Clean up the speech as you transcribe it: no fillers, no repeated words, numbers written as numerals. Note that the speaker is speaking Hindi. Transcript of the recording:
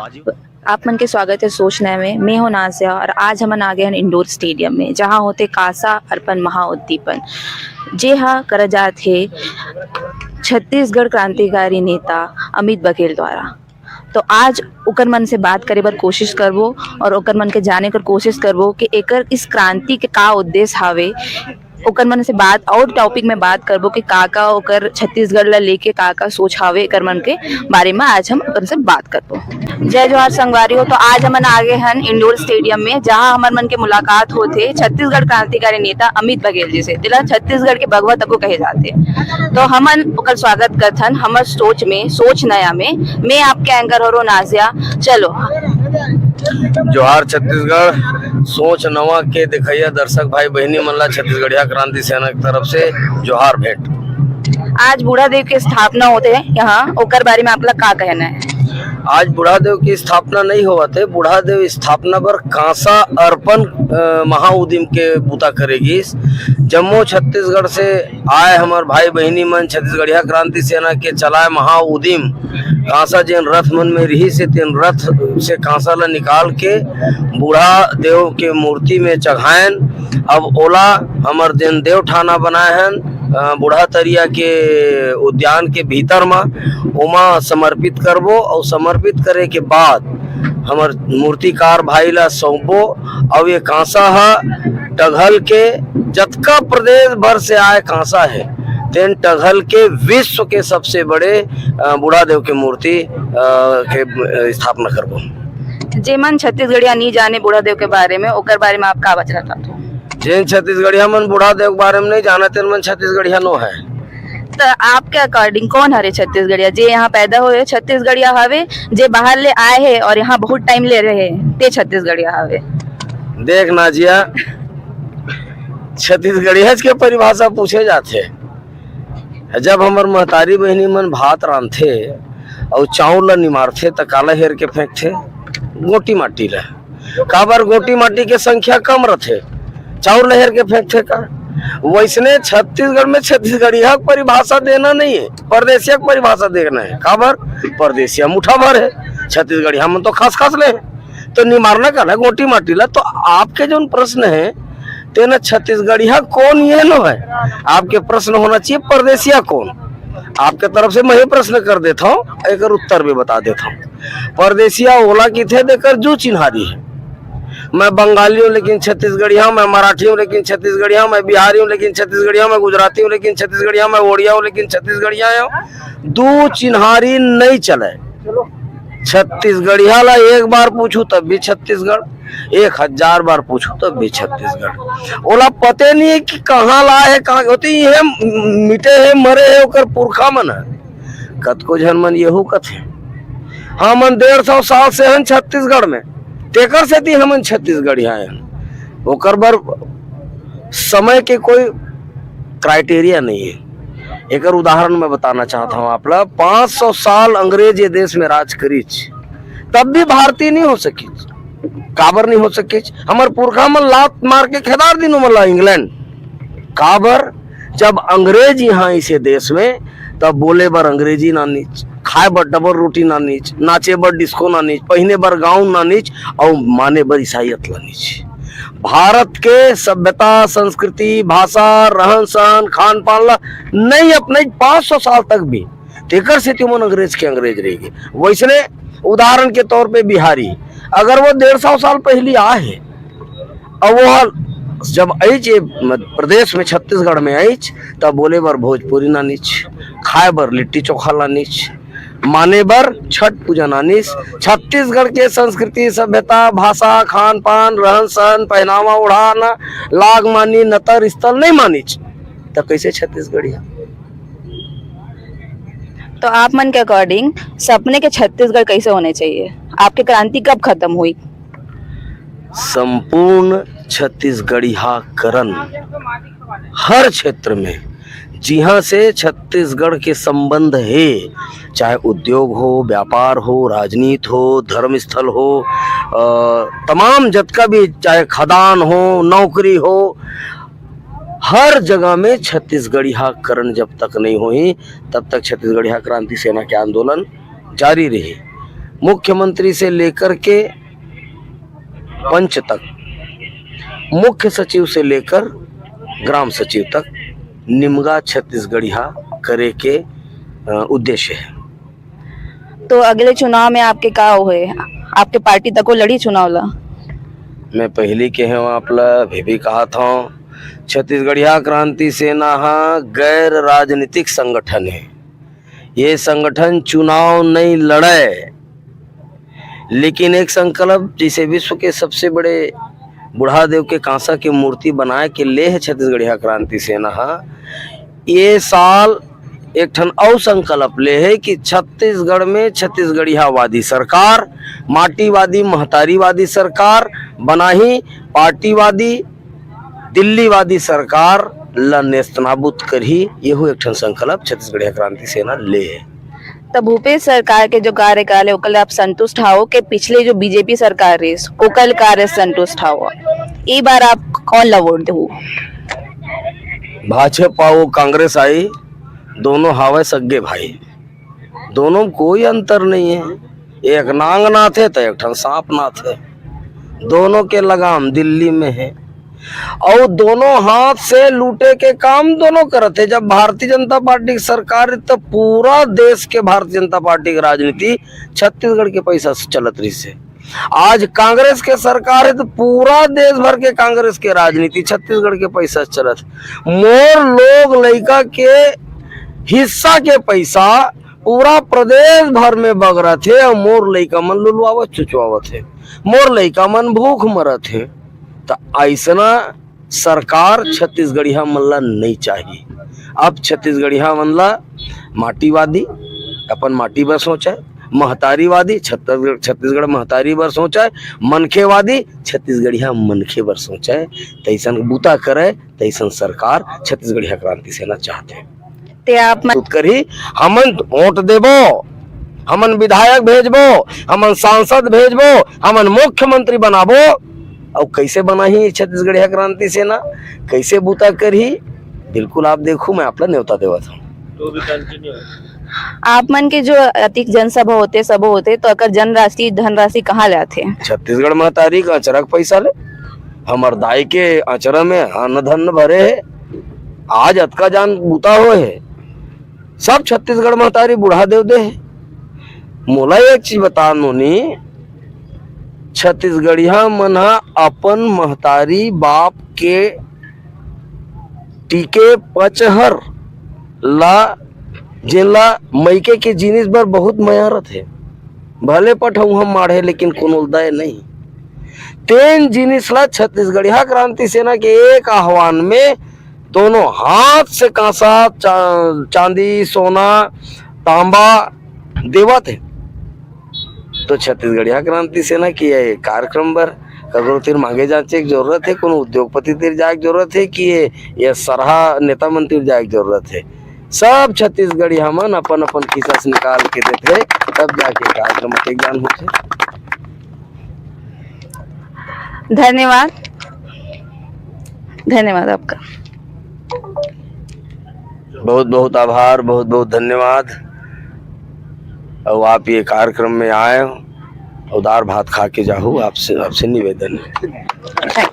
आप मन के स्वागत है सोचना में। मैं हूं नाज़िया और आज हम आ गए हैं इंडोर स्टेडियम में, जहां होते कासा अर्पण महाउद्दीपन। जे हाँ करा जात है छत्तीसगढ़ क्रांतिकारी नेता अमित बघेल द्वारा। तो आज ओकर मन से बात करे बर कोशिश करबो और ओकर मन के जाने कर कोशिश करबो कि एकर इस क्रांति के का उद्देश्य हावे। ओकर मन से बात और टॉपिक में बात करबो कि का ओकर छत्तीसगढ़ ला लेके का सोच हावे एकर मन के बारे में आज हम ओकर से बात करबो। जय जोहार संगवारियों। तो आज हमन आगे हन इंडोर स्टेडियम में, जहां हमर मन के मुलाकात होथे छत्तीसगढ़ क्रांतिकारी नेता अमित बघेल जी से। दिला छत्तीसगढ़ के भगवा तको कहे जाते। तो हमन ओकर स्वागत करथन हमर सोच में, सोच नया में। मैं आपके एंकर हो नाज़िया। चलो जोहार छत्तीसगढ़। सोच नवा के दिखैया दर्शक भाई बहनी मन ला छत्तीसगढ़िया क्रांति सेना की तरफ से जोहार भेंट। आज बूढ़ादेव की स्थापना होते हैं यहाँ, ओकर बारे में आपला का कहना है? आज बूढ़ादेव की स्थापना नहीं हुआ थे। बूढ़ादेव स्थापना पर कांसा अर्पण महाउद्यम के बूता करेगी। जम्मू छत्तीसगढ़ से आए हमारे भाई बहनी मन छत्तीसगढ़िया क्रांति सेना के चलाए महाउद्यम कांसा जिन रथ मन में रही से तीन रथ से कांसा ला निकाल के बूढ़ा देव के मूर्ति में चढ़ाएन। अब ओला हमार जिन देव ठाना बनाए हैं बूढ़ा तरिया के उद्यान के भीतर में ओमा समर्पित करबो और समर्पित करे के बाद हमार मूर्तिकार भाई ला सौंपो। और ये कांसा है टघल के जतका प्रदेश भर से आए कांसा है तेन टघल के विश्व के सबसे बड़े बूढ़ा देव के मूर्ति के स्थापना करबो। जेमन छत्तीसगढ़िया नहीं जाने बूढ़ा देव के बारे में, ओकर बारे में आप का बचना चाहते हो? जिन छत्तीसगढ़िया मन बूढ़ा देव के बारे में नहीं जाना तेन मन छत्तीसगढ़िया नो है। तो आपके अकॉर्डिंग कौन हरे छत्तीसगढ़िया? जे यहाँ पैदा हुए छत्तीसगढ़िया हवे, जे बाहर ले आए हैं और यहाँ बहुत टाइम ले रहे हैं ते छत्तीसगढ़िया हवे? देख नाजिया, छत्तीसगढ़िया के परिभाषा पूछे जाते। जब हमार महतारी बहनी मन भात रांधथे और चाउर ला निमारथे त काला हेर के फेंकथे गोटी माटी ला। काबर गोटी माटी के संख्या कम रहथे, चाउर लहर के फेंकथे का। वैसने छत्तीसगढ़ में छत्तीसगढ़िया परिभाषा देना नहीं है, परदेशिया परिभाषा देना है। काबर परदेशिया मुठा भर है, छत्तीसगढ़िया में तो खास खास ले तो निमारना का ना गोटी माटी ला। तो आपके जो प्रश्न है तेना छत्तीसगढ़िया कौन ये नो है, आपके प्रश्न होना चाहिए परदेशिया कौन। आपके तरफ से मैं ये प्रश्न कर देता हूँ, एक उत्तर भी बता देता हूँ। परदेशिया ओला की थे देकर जो चिन्हारी है। मैं बंगाली हूँ लेकिन छत्तीसगढ़िया हूँ, मैं मराठी हूँ लेकिन छत्तीसगढ़िया हूँ, मैं बिहारी हूँ लेकिन छत्तीसगढ़िया हूँ, मैं गुजराती हूँ लेकिन छत्तीसगढ़िया हूँ, मैं ओडिया हूँ लेकिन छत्तीसगढ़िया हूँ। दो चिन्हारी नहीं चले। छत्तीसगढ़िया ला एक बार पूछू तब भी छत्तीसगढ़, 1000 बार पूछू तब भी छत्तीसगढ़। ओला पते नहीं है कि कहाँ लाए है, कहाँ होती है, मिटे है मरे है ओकर पुरखा मन है। कतको जन मन येहू कथे हाँ मन 150 साल से हैं छत्तीसगढ़ में, तेकर से थी हमन छत्तीसगढ़िया हैं। ओकर बर समय के कोई क्राइटेरिया नहीं है। एक उदाहरण मैं बताना चाहता हूँ आपला। 500 साल अंग्रेज ये देश में राज करीच, तब भी भारतीय नहीं हो सकी। काबर नहीं हो सके? हमार पुरखा मन लात मार के खेदार दिनों मला इंग्लैंड। काबर जब अंग्रेज यहाँ इसे देश में, तब बोले बर अंग्रेजी ना नीच, खाए बर डबल रोटी ना नीच, नाचे बर डिस्को ना नीच, पहने बर गाउन ना नीच और माने बर ईसाईयत ला नीच। भारत के सभ्यता, संस्कृति, भाषा, रहन सहन, खान पान ला नहीं अपने 500 साल तक भी तेकर से तुमन अंग्रेज के अंग्रेज रहेगी। वैसने उदाहरण के तौर पे बिहारी, अगर वो 150 साल पहले आए है और वो जब आइच प्रदेश में छत्तीसगढ़ में आइच, तब बोले बर भोजपुरी ना नीच, खाए बर लिट्टी चोखा ला नीच, माने बर छठ पूजा नानिस। छत्तीसगढ़ के संस्कृति, सभ्यता, भाषा, खान पान, रहन सहन, पहनावा ओढ़ाना, लाग मानी, नतर स्थल नहीं मानिच, तो कैसे छत्तीसगढ़िया? तो आप मन के अकॉर्डिंग सपने के छत्तीसगढ़ कैसे होने चाहिए? आपकी क्रांति कब खत्म हुई? संपूर्ण छत्तीसगढ़ियाकरण हर क्षेत्र में, जहाँ से छत्तीसगढ़ के संबंध है, चाहे उद्योग हो, व्यापार हो, राजनीति हो, धर्म स्थल हो, तमाम जतका भी, चाहे खदान हो, नौकरी हो, हर जगह में छत्तीसगढ़ियाकरण जब तक नहीं हुई तब तक छत्तीसगढ़िया क्रांति सेना के आंदोलन जारी रही। मुख्यमंत्री से लेकर के पंच तक, मुख्य सचिव से लेकर ग्राम सचिव तक निमगा छत्तीसगढ़िया करे के उद्देश्य है। तो अगले चुनाव में आपके का हुए, आपके पार्टी तक को लड़ी चुनाव ला? मैं पहले के हैं आपला भी कहा था, छत्तीसगढ़िया क्रांति सेना गैर राजनीतिक संगठन है। ये संगठन चुनाव नहीं लड़े, लेकिन एक संकल्प जैसे विश्व के सबसे बड़े बुढ़ादेव के कांसा की मूर्ति बनाए के ले है छत्तीसगढ़िया क्रांति सेना। ये साल एक ठन और संकल्प ले है कि छत्तीसगढ़ में छत्तीसगढ़ियावादी सरकार, माटीवादी महतारीवादी सरकार बनाही, पार्टीवादी दिल्लीवादी सरकार ला नेस्तनाबूद करही। यह एक ठन संकल्प छत्तीसगढ़िया क्रांति सेना ले है। तब भूपेश सरकार के जो कार्यकाल है ओकल आप संतुष्ट हाओ के पिछले जो बीजेपी सरकार रही ओकल कार्य संतुष्ट हाओ? ये बार आप कौन ला वोट दो? भाजपा वो कांग्रेस आई, दोनों हावे सगे भाई, दोनों कोई अंतर नहीं है। एक नांग नाथ है तो एक ठन सांप नाथ है, दोनों के लगाम दिल्ली में है और दोनों हाथ से लूटे के काम दोनों करते। जब भारतीय जनता पार्टी की सरकार है तो पूरा देश के भारतीय जनता पार्टी की राजनीति छत्तीसगढ़ के पैसा से चलत रही से। आज कांग्रेस के सरकार है तो पूरा देश भर के कांग्रेस के राजनीति छत्तीसगढ़ के पैसा से चलत। मोर लोग लड़का के हिस्सा के पैसा पूरा प्रदेश भर में बगरा थे और मोर लड़का मन लुलवावत चुचवावत है, मोर लड़का मन भूख मरत है। तो ऐसा सरकार छत्तीसगढ़िया मन ला नहीं चाहिए। अब छत्तीसगढ़िया मन ला माटीवादी अपन माटी बर सोचा, महतारीवादी छत्तीसगढ़ महतारी बर सोचा, मनखेवादी छत्तीसगढ़िया मनखे बर सोचा। तैसन बूता करे, तैसन सरकार छत्तीसगढ़िया क्रांति सेना चाहते ते आप करी। हमन वोट देबो, हमन विधायक भेजबो, हमन सांसद भेजबो, हमन मुख्यमंत्री बनाबो। और कैसे बनाही छत्तीसगढ़िया क्रांति सेना, कैसे बूता करही, बिल्कुल आप देखो मैं आपला न्योता देवत हूँ। आप मन के जो अधिक जनसभा होते सब होते तो अगर धनराशि कहाँ ले आते? छत्तीसगढ़ महतारी का अचरक पैसा ले, हमर दाई के अचरा में अन्न धन भरे है। आज अतका जान बूता हो है, सब छत्तीसगढ़ महतारी बुढ़ा देव दे है। मोला एक चीज बता नोनी, छत्तीसगढ़िया मन अपन महतारी बाप के टीके पचहर ला जिला मैके के जिनिस बर बहुत मयारत है। भले पठऊ हम माढ़े लेकिन कोनो उदय नहीं। तेन जिनिस ला छत्तीसगढ़िया क्रांति सेना के एक आह्वान में दोनों हाथ से कांसा, चांदी, सोना, तांबा देवत है। तो छत्तीसगढ़िया क्रांति सेना की कार्यक्रम बर कगरो तीर मांगे जांचे की जरूरत है, कोनो उद्योगपति तीर जाए की जरूरत है कि ये सरहा नेता मंत्री जाए की जरूरत है। सब छत्तीसगढ़ी हमन अपन अपन खिस्सा से निकाल के देते तब जाके कार्यक्रम के ज्ञान होते। धन्यवाद, धन्यवाद आपका। बहुत बहुत आभार, बहुत बहुत धन्यवाद। और आप ये कार्यक्रम में आए, उदार भात खा के जाओ, आपसे निवेदन है।